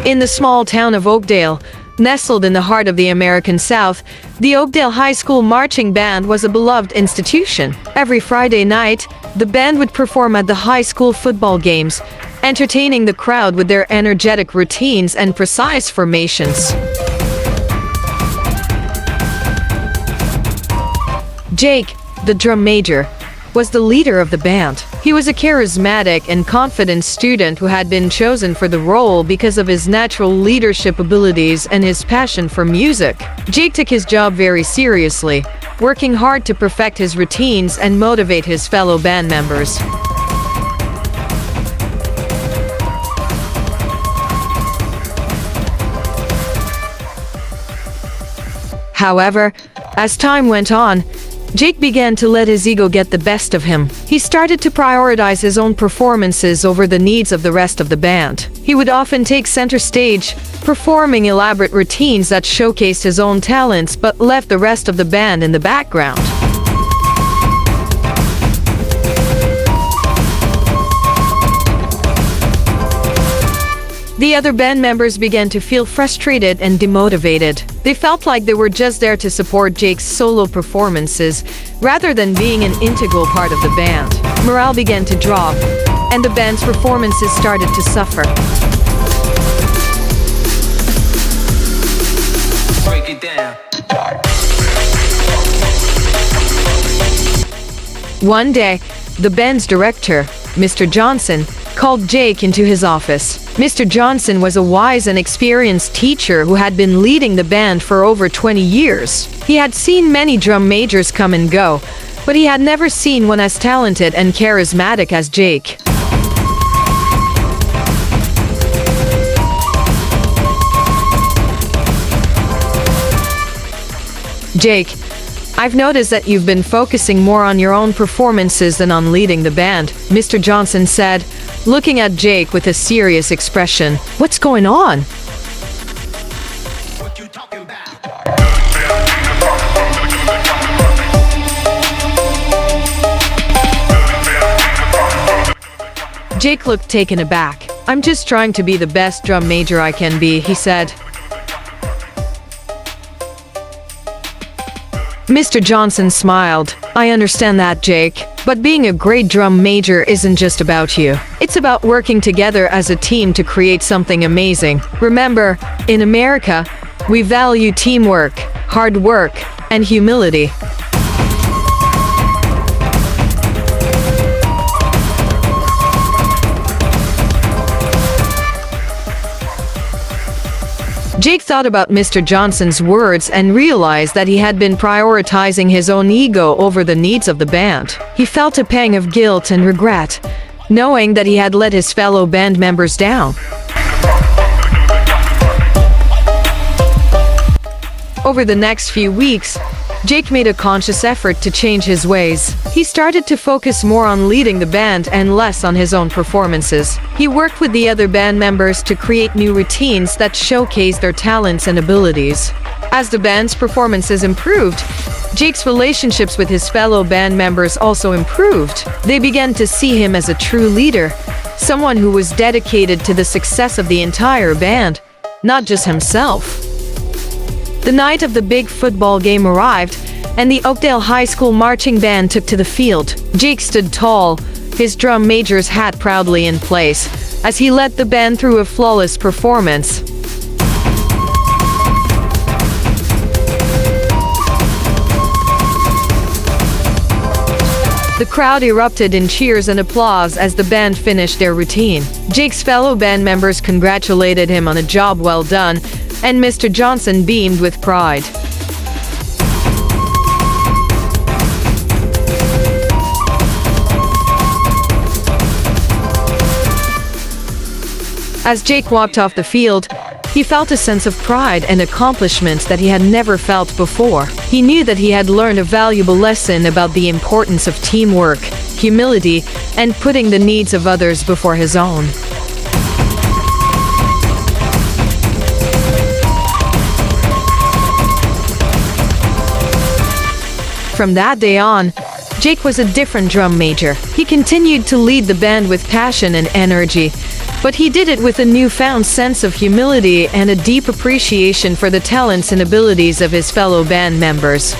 In the small town of Oakdale, nestled in the heart of the American South, the Oakdale High School marching band was a beloved institution. Every Friday night, the band would perform at the high school football games, entertaining the crowd with their energetic routines and precise formations. Jake, the drum major, was the leader of the band. He was a charismatic and confident student who had been chosen for the role because of his natural leadership abilities and his passion for music. Jake took his job very seriously, working hard to perfect his routines and motivate his fellow band members. However, as time went on, Jake began to let his ego get the best of him. He started to prioritize his own performances over the needs of the rest of the band. He would often take center stage, performing elaborate routines that showcased his own talents but left the rest of the band in the background. The other band members began to feel frustrated and demotivated. They felt like they were just there to support Jake's solo performances, rather than being an integral part of the band. Morale began to drop, and the band's performances started to suffer. Break it down. One day, the band's director, Mr. Johnson, called Jake into his office. Mr. Johnson was a wise and experienced teacher who had been leading the band for over 20 years. He had seen many drum majors come and go, but he had never seen one as talented and charismatic as Jake. Jake, I've noticed that you've been focusing more on your own performances than on leading the band, Mr. Johnson said, looking at Jake with a serious expression. What's going on? What you talking about? Jake looked taken aback. I'm just trying to be the best drum major I can be, he said. Mr. Johnson smiled. I understand that, Jake. But being a great drum major isn't just about you. It's about working together as a team to create something amazing. Remember, in America, we value teamwork, hard work, and humility. Jake thought about Mr. Johnson's words and realized that he had been prioritizing his own ego over the needs of the band. He felt a pang of guilt and regret, knowing that he had let his fellow band members down. Over the next few weeks, Jake made a conscious effort to change his ways. He started to focus more on leading the band and less on his own performances. He worked with the other band members to create new routines that showcased their talents and abilities. As the band's performances improved, Jake's relationships with his fellow band members also improved. They began to see him as a true leader, someone who was dedicated to the success of the entire band, not just himself. The night of the big football game arrived, and the Oakdale High School marching band took to the field. Jake stood tall, his drum major's hat proudly in place, as he led the band through a flawless performance. The crowd erupted in cheers and applause as the band finished their routine. Jake's fellow band members congratulated him on a job well done, and Mr. Johnson beamed with pride. As Jake walked off the field, he felt a sense of pride and accomplishment that he had never felt before. He knew that he had learned a valuable lesson about the importance of teamwork, humility, and putting the needs of others before his own. From that day on, Jake was a different drum major. He continued to lead the band with passion and energy, But he did it with a newfound sense of humility and a deep appreciation for the talents and abilities of his fellow band members.